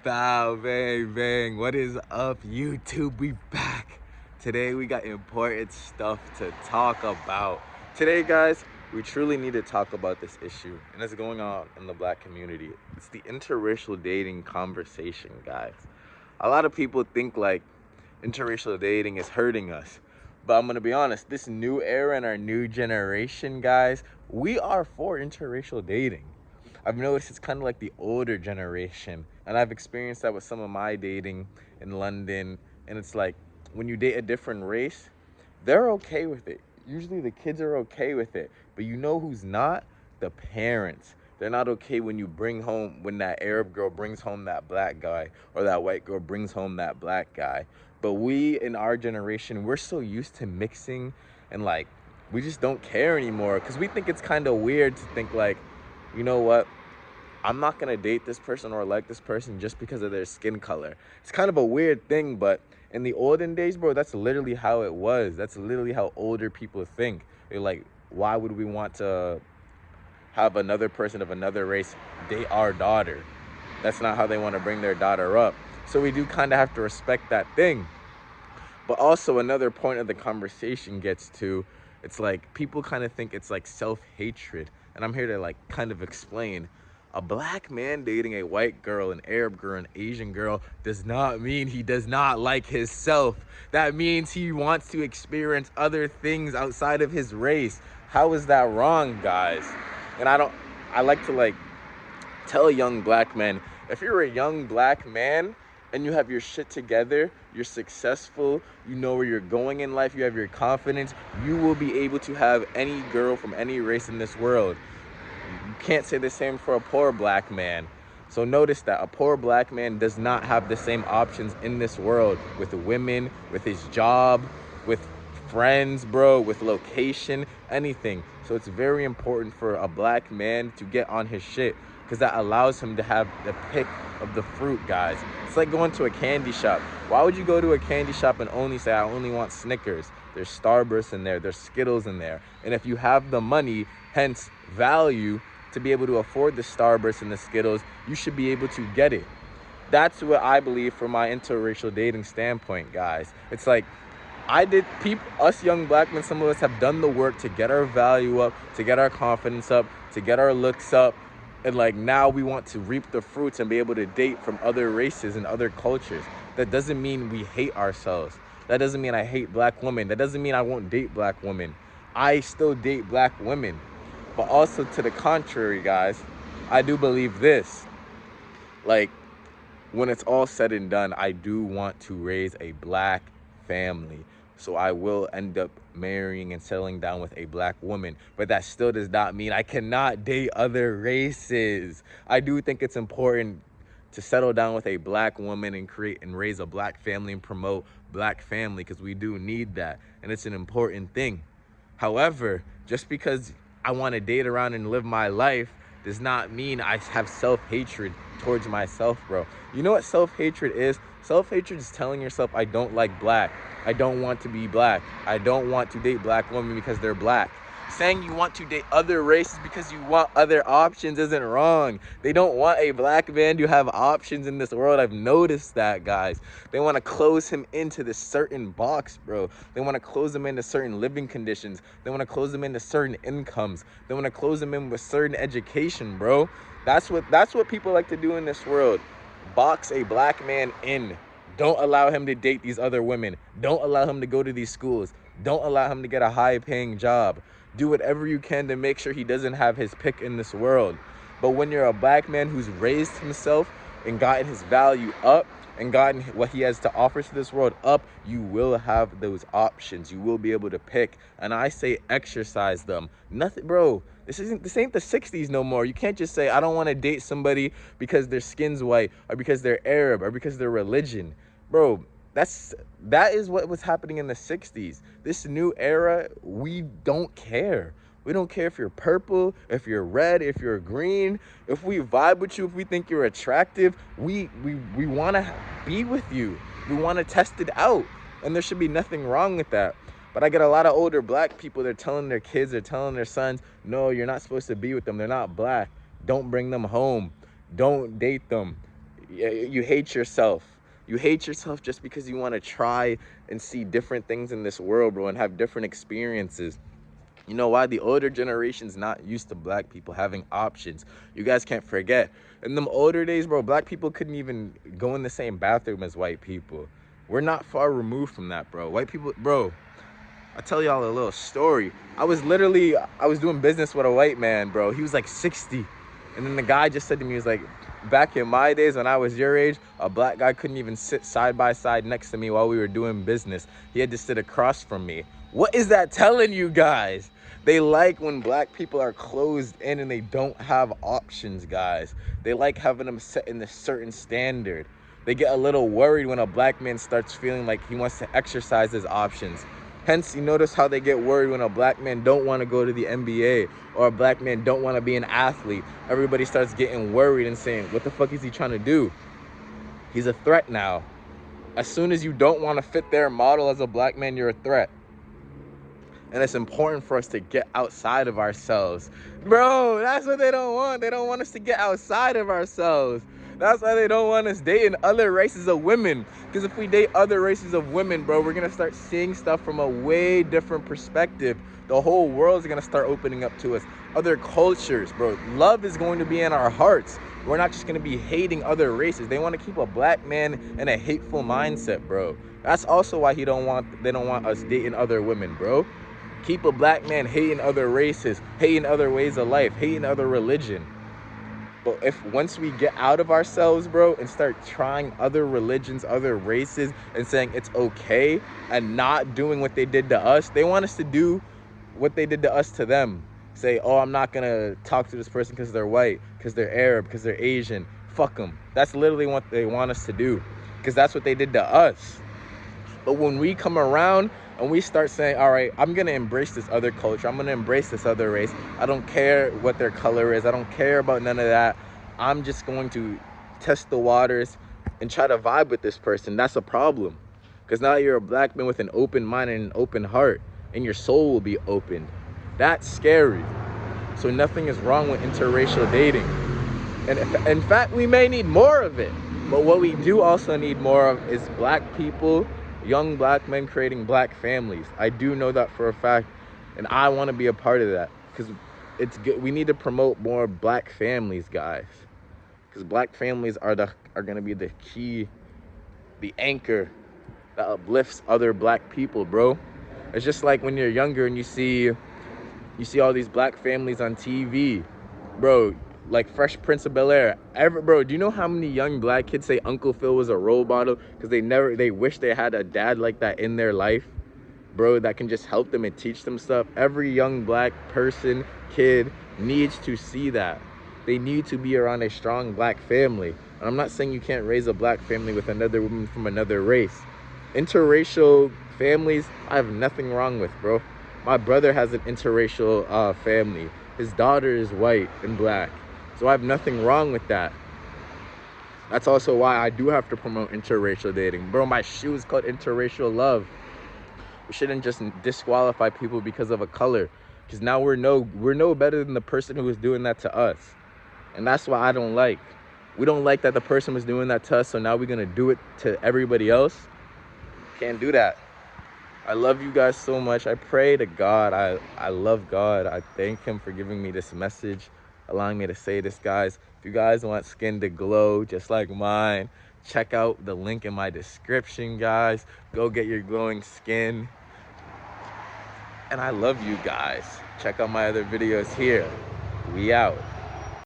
Bow, bang, bang. What is up, YouTube? We back. Today we got important stuff to talk about. Today, guys, we truly need to talk about this issue, and it's going on in the black community. It's the interracial dating conversation, guys. A lot of people think like interracial dating is hurting us. But I'm gonna be honest, this new era and our new generation, guys, we are for interracial dating. I've noticed it's kind of like the older generation, and I've experienced that with some of my dating in London. And it's like when you date a different race, they're okay with it. Usually the kids are okay with it, but you know who's not? The parents. They're not okay when you bring home, when that Arab girl brings home that black guy, or that white girl brings home that black guy. But we in our generation, we're so used to mixing, and like we just don't care anymore because we think it's kind of weird to think like, you know what, I'm not gonna date this person or like this person just because of their skin color. It's kind of a weird thing, but in the olden days, bro, that's literally how it was. That's literally how older people think. They're like, why would we want to have another person of another race date our daughter? That's not how they want to bring their daughter up. So we do kind of have to respect that thing. But also another point of the conversation gets to, it's like people kind of think it's like self-hatred. And I'm here to like kind of explain. A black man dating a white girl, an Arab girl, an Asian girl does not mean he does not like himself. That means he wants to experience other things outside of his race. How is that wrong, guys? And I like to like tell young black men, if you're a young black man and you have your shit together, you're successful, you know where you're going in life, you have your confidence, you will be able to have any girl from any race in this world. You can't say the same for a poor black man. So notice that a poor black man does not have the same options in this world with women, with his job, with friends, bro, with location, anything. So it's very important for a black man to get on his shit because that allows him to have the pick of the fruit, guys. It's like going to a candy shop. Why would you go to a candy shop and only say, I only want Snickers? There's Starburst in there, there's Skittles in there. And if you have the money, hence value, to be able to afford the Starburst and the Skittles, you should be able to get it. That's what I believe from my interracial dating standpoint, guys. It's like, us young black men, some of us have done the work to get our value up, to get our confidence up, to get our looks up. And like now we want to reap the fruits and be able to date from other races and other cultures. That doesn't mean we hate ourselves. That doesn't mean I hate black women. That doesn't mean I won't date black women. I still date black women. But also to the contrary, guys, I do believe this. Like, when it's all said and done, I do want to raise a black family. So I will end up marrying and settling down with a black woman. But that still does not mean I cannot date other races. I do think it's important to settle down with a black woman and create and raise a black family and promote black family because we do need that. And it's an important thing. However, just because I want to date around and live my life does not mean I have self-hatred towards myself, bro. You know what self-hatred is? Self-hatred is telling yourself, I don't like black. I don't want to be black. I don't want to date black women because they're black. Saying you want to date other races because you want other options isn't wrong. They don't want a black man to have options in this world. I've noticed that, guys. They want to close him into this certain box, bro. They want to close him into certain living conditions. They want to close him into certain incomes. They want to close him in with certain education, bro. That's what people like to do in this world. Box a black man in. Don't allow him to date these other women. Don't allow him to go to these schools. Don't allow him to get a high-paying job. Do whatever you can to make sure he doesn't have his pick in this world. But when you're a black man who's raised himself and gotten his value up and gotten what he has to offer to this world up, you will have those options. You will be able to pick. And I say exercise them. Nothing, bro. This ain't the 60s no more. You can't just say, I don't want to date somebody because their skin's white or because they're Arab or because they're religion. Bro, that is what was happening in the 60s. This new era, we don't care. We don't care if you're purple, if you're red, if you're green. If we vibe with you, if we think you're attractive, we want to be with you. We want to test it out. And there should be nothing wrong with that. But I get a lot of older black people, they're telling their kids, they're telling their sons, no, you're not supposed to be with them. They're not black. Don't bring them home. Don't date them. You hate yourself. You hate yourself just because you want to try and see different things in this world, bro, and have different experiences. You know why? The older generation's not used to black people having options. You guys can't forget. In them older days, bro, black people couldn't even go in the same bathroom as white people. We're not far removed from that, bro. White people, bro, I'll tell y'all a little story. I was doing business with a white man, bro. He was like 60. And then the guy just said to me, he was like, back in my days when I was your age, a black guy couldn't even sit side by side next to me while we were doing business. He had to sit across from me. What is that telling you guys? They like when black people are closed in and they don't have options, guys. They like having them set in this certain standard. They get a little worried when a black man starts feeling like he wants to exercise his options. Hence, you notice how they get worried when a black man don't want to go to the NBA or a black man don't want to be an athlete. Everybody starts getting worried and saying, what the fuck is he trying to do? He's a threat now. As soon as you don't want to fit their model as a black man, you're a threat. And it's important for us to get outside of ourselves. Bro, that's what they don't want. They don't want us to get outside of ourselves. That's why they don't want us dating other races of women. Because if we date other races of women, bro, we're going to start seeing stuff from a way different perspective. The whole world's going to start opening up to us. Other cultures, bro. Love is going to be in our hearts. We're not just going to be hating other races. They want to keep a black man in a hateful mindset, bro. That's also why they don't want us dating other women, bro. Keep a black man hating other races, hating other ways of life, hating other religion. But if once we get out of ourselves, bro, and start trying other religions, other races, and saying it's okay and not doing what they did to us, they want us to do what they did to us to them. Say, oh, I'm not gonna talk to this person because they're white, because they're Arab, because they're Asian. Fuck them. That's literally what they want us to do, because that's what they did to us. But when we come around and we start saying, all right, I'm going to embrace this other culture. I'm going to embrace this other race. I don't care what their color is. I don't care about none of that. I'm just going to test the waters and try to vibe with this person. That's a problem. Because now you're a black man with an open mind and an open heart, and your soul will be opened. That's scary. So nothing is wrong with interracial dating. And in fact, we may need more of it. But what we do also need more of is black people, young black men creating black families. I do know that for a fact, and I want to be a part of that, because it's good. We need to promote more black families, guys, because black families are going to be the key, the anchor that uplifts other black people, bro. It's just like when you're younger and you see all these black families on TV, bro, like Fresh Prince of Bel-Air. Bro, do you know how many young black kids say Uncle Phil was a role model because they wish they had a dad like that in their life, bro, that can just help them and teach them stuff? Every young black person, kid, needs to see that. They need to be around a strong black family. And I'm not saying you can't raise a black family with another woman from another race. Interracial families, I have nothing wrong with, bro. My brother has an interracial family. His daughter is white and black. So I have nothing wrong with that. That's also why I do have to promote interracial dating. Bro, my shoe is called interracial love. We shouldn't just disqualify people because of a color. Because now we're no better than the person who was doing that to us. And that's why I don't like. We don't like that the person was doing that to us, so now we're going to do it to everybody else. Can't do that. I love you guys so much. I pray to God. I love God. I thank him for giving me this message, allowing me to say this, guys. If you guys want skin to glow just like mine, check out the link in my description, guys. Go get your glowing skin. And I love you guys. Check out my other videos here. We out.